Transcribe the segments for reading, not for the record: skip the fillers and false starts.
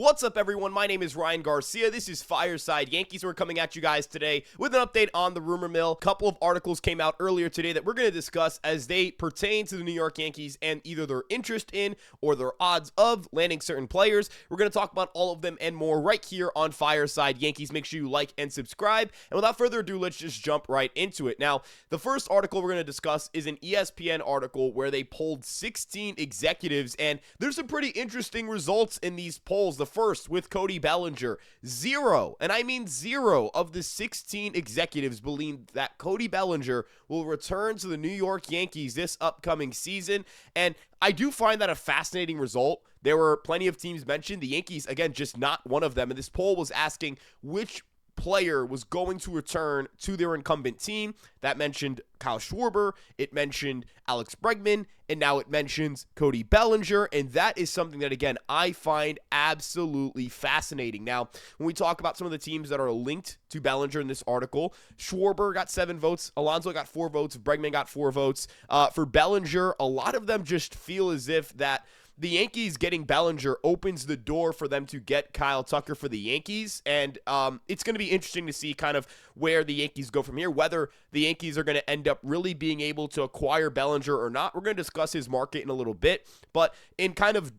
What's up, everyone? My name is Ryan Garcia. This is Fireside Yankees. We're coming at you guys today with an update on the rumor mill. A couple of articles came out earlier today that we're going to discuss as they pertain to the New York Yankees and either their interest in or their odds of landing certain players. We're going to talk about all of them and more right here on Fireside Yankees. Make sure you like and subscribe. And without further ado, let's just jump right into it. Now, the first article we're going to discuss is an ESPN article where they polled 16 executives, and there's some pretty interesting results in these polls. The first with Cody Bellinger, 0, and I mean 0 of the 16 executives believe that Cody Bellinger will return to the New York Yankees this upcoming season, and I do find that a fascinating result. There were plenty of teams mentioned. The Yankees, again, just not one of them, and this poll was asking which player was going to return to their incumbent team. That mentioned Kyle Schwarber, it mentioned Alex Bregman, and now it mentions Cody Bellinger, and that is something that, again, I find absolutely fascinating. Now, when we talk about some of the teams that are linked to Bellinger in this article, Schwarber got 7 votes, Alonso got 4 votes, Bregman got 4 votes. For Bellinger, a lot of them just feel as if that the Yankees getting Bellinger opens the door for them to get Kyle Tucker for the Yankees, and it's going to be interesting to see kind of where the Yankees go from here, whether the Yankees are going to end up really being able to acquire Bellinger or not. We're going to discuss his market in a little bit, but in kind of,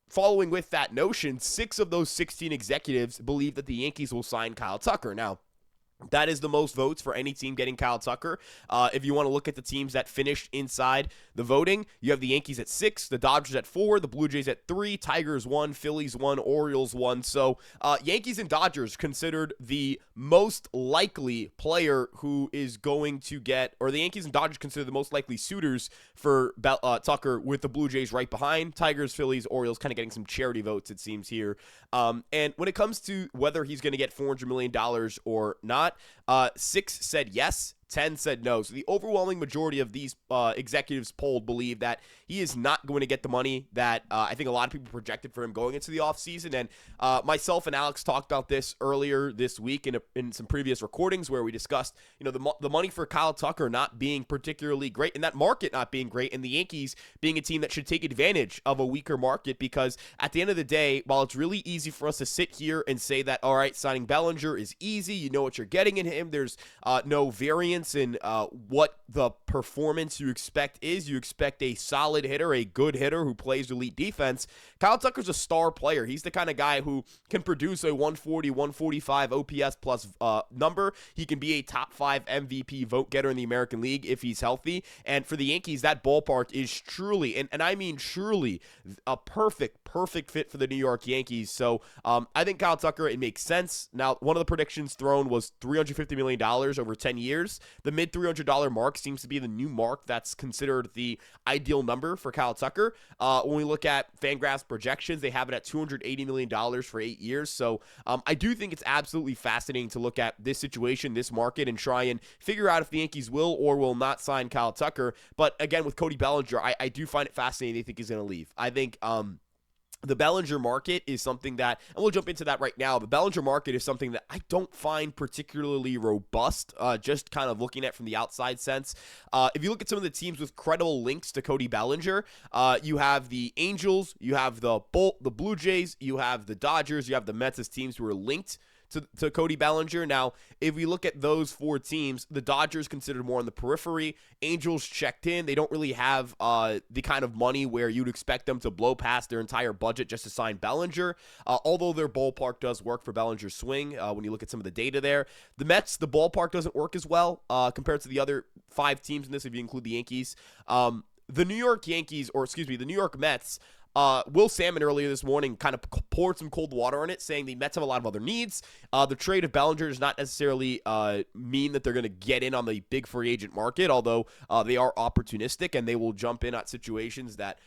following with that notion, 6 of those 16 executives believe that the Yankees will sign Kyle Tucker. Now, that is the most votes for any team getting Kyle Tucker. If you want to look at the teams that finished inside the voting, you have the Yankees at 6, the Dodgers at 4, the Blue Jays at 3, Tigers 1, Phillies 1, Orioles 1. So Yankees and Dodgers considered the most likely player who is going to get, or the Yankees and Dodgers consider the most likely suitors for Tucker, with the Blue Jays right behind. Tigers, Phillies, Orioles kind of getting some charity votes, it seems here. And when it comes to whether he's going to get $400 million or not, 6 said yes, 10 said no. So the overwhelming majority of these executives polled believe that he is not going to get the money that I think a lot of people projected for him going into the offseason. And myself and Alex talked about this earlier this week in some previous recordings where we discussed, the money for Kyle Tucker not being particularly great and that market not being great, and the Yankees being a team that should take advantage of a weaker market, because at the end of the day, while it's really easy for us to sit here and say that, all right, signing Bellinger is easy, you know what you're getting in him, there's no variance in what the performance you expect is. You expect a solid hitter, a good hitter who plays elite defense. Kyle Tucker's a star player. He's the kind of guy who can produce a 140, 145 OPS plus number. He can be a top 5 MVP vote getter in the American League if he's healthy. And for the Yankees, that ballpark is truly, and I mean truly, a perfect fit for the New York Yankees. So I think Kyle Tucker, it makes sense. Now, one of the predictions thrown was $350 million over 10 years. The mid $300 mark seems to be the new mark that's considered the ideal number for Kyle Tucker. When we look at Fangraphs projections, they have it at $280 million for 8 years. So I do think it's absolutely fascinating to look at this situation, this market, and try and figure out if the Yankees will or will not sign Kyle Tucker. But again, with Cody Bellinger, I do find it fascinating they think he's going to leave. I think the Bellinger market is something that, and we'll jump into that right now, the Bellinger market is something that I don't find particularly robust, just kind of looking at from the outside sense. If you look at some of the teams with credible links to Cody Bellinger, you have the Angels, you have the Blue Jays, you have the Dodgers, you have the Mets as teams who are linked to Cody Bellinger. Now, if we look at those 4 teams, the Dodgers considered more on the periphery. Angels checked in. They don't really have the kind of money where you'd expect them to blow past their entire budget just to sign Bellinger, although their ballpark does work for Bellinger's swing when you look at some of the data there. The Mets, the ballpark doesn't work as well compared to the other 5 teams in this, if you include the Yankees. The New York Mets, Will Salmon earlier this morning kind of poured some cold water on it, saying the Mets have a lot of other needs. The trade of Bellinger does not necessarily mean that they're going to get in on the big free agent market, although they are opportunistic and they will jump in at situations that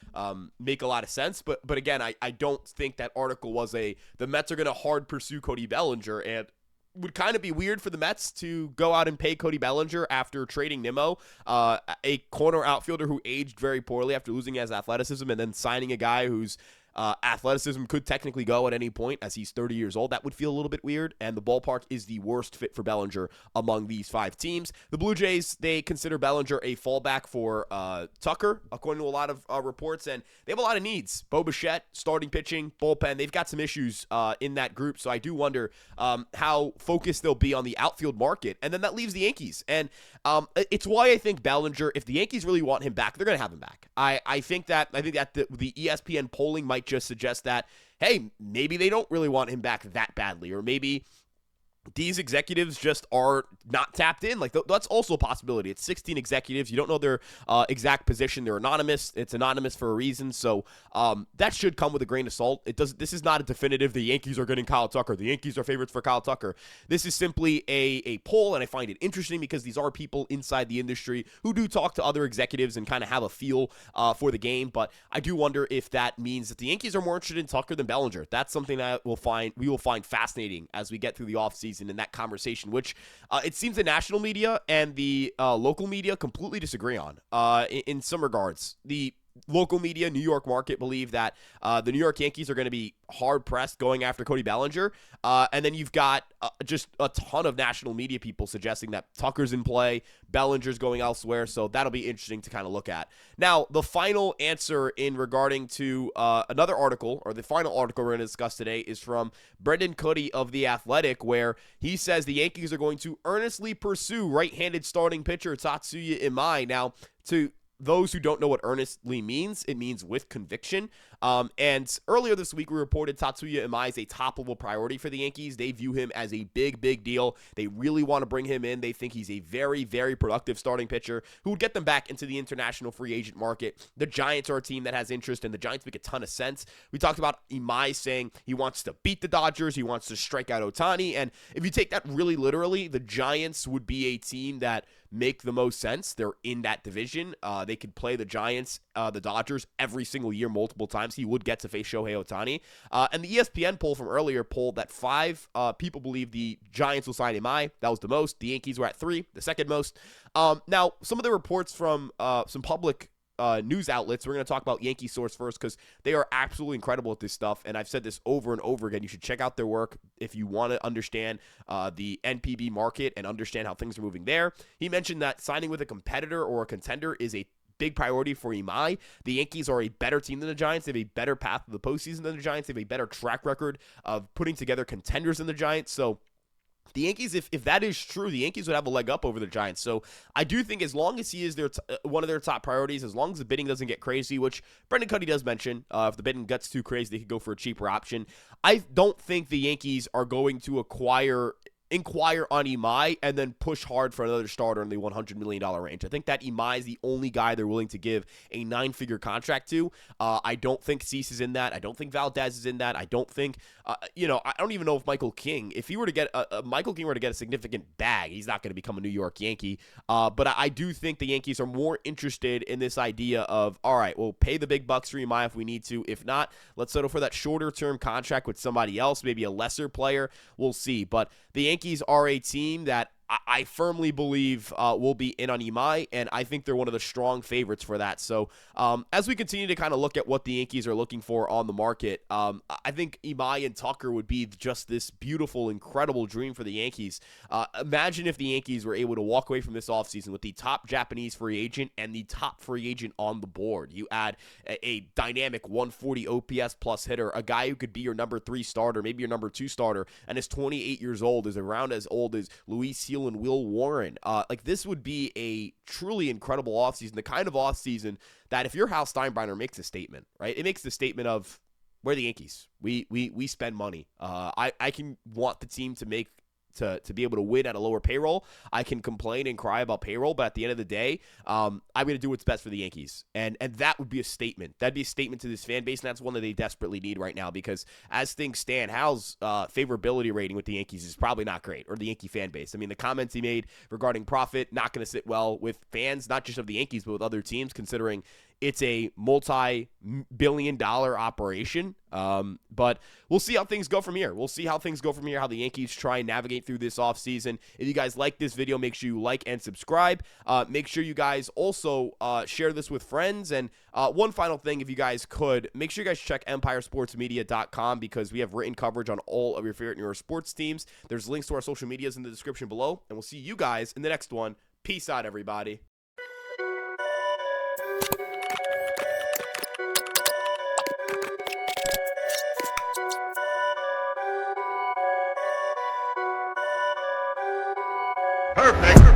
make a lot of sense. But again, I don't think that article was the Mets are going to hard pursue Cody Bellinger, and would kind of be weird for the Mets to go out and pay Cody Bellinger after trading Nimmo, a corner outfielder who aged very poorly after losing his athleticism, and then signing a guy who's Athleticism could technically go at any point as he's 30 years old. That would feel a little bit weird, and the ballpark is the worst fit for Bellinger among these 5 teams. The Blue Jays, they consider Bellinger a fallback for Tucker, according to a lot of reports, and they have a lot of needs. Bo Bichette, starting pitching, bullpen, they've got some issues in that group, so I do wonder how focused they'll be on the outfield market, and then that leaves the Yankees, and it's why I think Bellinger, if the Yankees really want him back, they're going to have him back. I think that the ESPN polling might just suggest that, hey, maybe they don't really want him back that badly, or maybe these executives just are not tapped in. Like, that's also a possibility. It's 16 executives. You don't know their exact position. They're anonymous. It's anonymous for a reason. So that should come with a grain of salt. This is not a definitive, the Yankees are getting Kyle Tucker. The Yankees are favorites for Kyle Tucker. This is simply a poll, and I find it interesting because these are people inside the industry who do talk to other executives and kind of have a feel for the game. But I do wonder if that means that the Yankees are more interested in Tucker than Bellinger. That's something that we will find fascinating as we get through the offseason in that conversation, which it seems the national media and the local media completely disagree on in some regards. The local media, New York market, believe that the New York Yankees are going to be hard-pressed going after Cody Bellinger. And then you've got just a ton of national media people suggesting that Tucker's in play, Bellinger's going elsewhere, so that'll be interesting to kind of look at. Now, the final answer in regarding to another article, or the final article we're going to discuss today, is from Brendan Cody of The Athletic, where he says the Yankees are going to earnestly pursue right-handed starting pitcher Tatsuya Imai. Now, to those who don't know what earnestly means, it means with conviction. And earlier this week, we reported Tatsuya Imai is a top-level priority for the Yankees. They view him as a big, big deal. They really want to bring him in. They think he's a very, very productive starting pitcher who would get them back into the international free agent market. The Giants are a team that has interest, and the Giants make a ton of sense. We talked about Imai saying he wants to beat the Dodgers. He wants to strike out Ohtani. And if you take that really literally, the Giants would be a team that make the most sense. They're in that division. They could play the Giants, the Dodgers every single year, multiple times. He would get to face Shohei Ohtani. And the ESPN poll from earlier polled that 5 people believe the Giants will sign Imai. That was the most. The Yankees were at 3, the second most. Now, some of the reports from some public news outlets. We're going to talk about Yankee Source first because they are absolutely incredible at this stuff, and I've said this over and over again. You should check out their work if you want to understand the NPB market and understand how things are moving there. He mentioned that signing with a competitor or a contender is a big priority for Imai. The Yankees are a better team than the Giants. They have a better path to the postseason than the Giants. They have a better track record of putting together contenders than the Giants. So the Yankees, if that is true, the Yankees would have a leg up over the Giants. So I do think as long as he is one of their top priorities, as long as the bidding doesn't get crazy, which Brendan Cuddy does mention, if the bidding gets too crazy, they could go for a cheaper option. I don't think the Yankees are going to inquire on Imai and then push hard for another starter in the $100 million range. I think that Imai is the only guy they're willing to give a 9-figure contract to. I don't think Cease is in that. I don't think Valdez is in that. I don't think, I don't even know if Michael King, if he were to get, Michael King were to get a significant bag, he's not going to become a New York Yankee. But I do think the Yankees are more interested in this idea of, all right, we'll pay the big bucks for Imai if we need to. If not, let's settle for that shorter-term contract with somebody else, maybe a lesser player. We'll see. But the Yankees are a team that I firmly believe will be in on Imai, and I think they're one of the strong favorites for that. So as we continue to kind of look at what the Yankees are looking for on the market, I think Imai and Tucker would be just this beautiful, incredible dream for the Yankees. Imagine if the Yankees were able to walk away from this offseason with the top Japanese free agent and the top free agent on the board. You add a dynamic 140 OPS plus hitter, a guy who could be your number 3 starter, maybe your number 2 starter, and is 28 years old, is around as old as Luis Seal and Will Warren. This would be a truly incredible offseason, the kind of offseason that if you're Hal Steinbrenner, makes a statement, right? It makes the statement of, we're the Yankees. We spend money. I can want the team to make to be able to win at a lower payroll. I can complain and cry about payroll, but at the end of the day, I'm going to do what's best for the Yankees. And that would be a statement. That'd be a statement to this fan base, and that's one that they desperately need right now because as things stand, Hal's favorability rating with the Yankees is probably not great, or the Yankee fan base. I mean, the comments he made regarding profit, not going to sit well with fans, not just of the Yankees, but with other teams, considering it's a multi-billion-dollar operation. But we'll see how things go from here. How the Yankees try and navigate through this offseason. If you guys like this video, make sure you like and subscribe. Make sure you guys also share this with friends. And one final thing, if you guys could, make sure you guys check EmpireSportsMedia.com because we have written coverage on all of your favorite New York sports teams. There's links to our social medias in the description below. And we'll see you guys in the next one. Peace out, everybody. Perfect.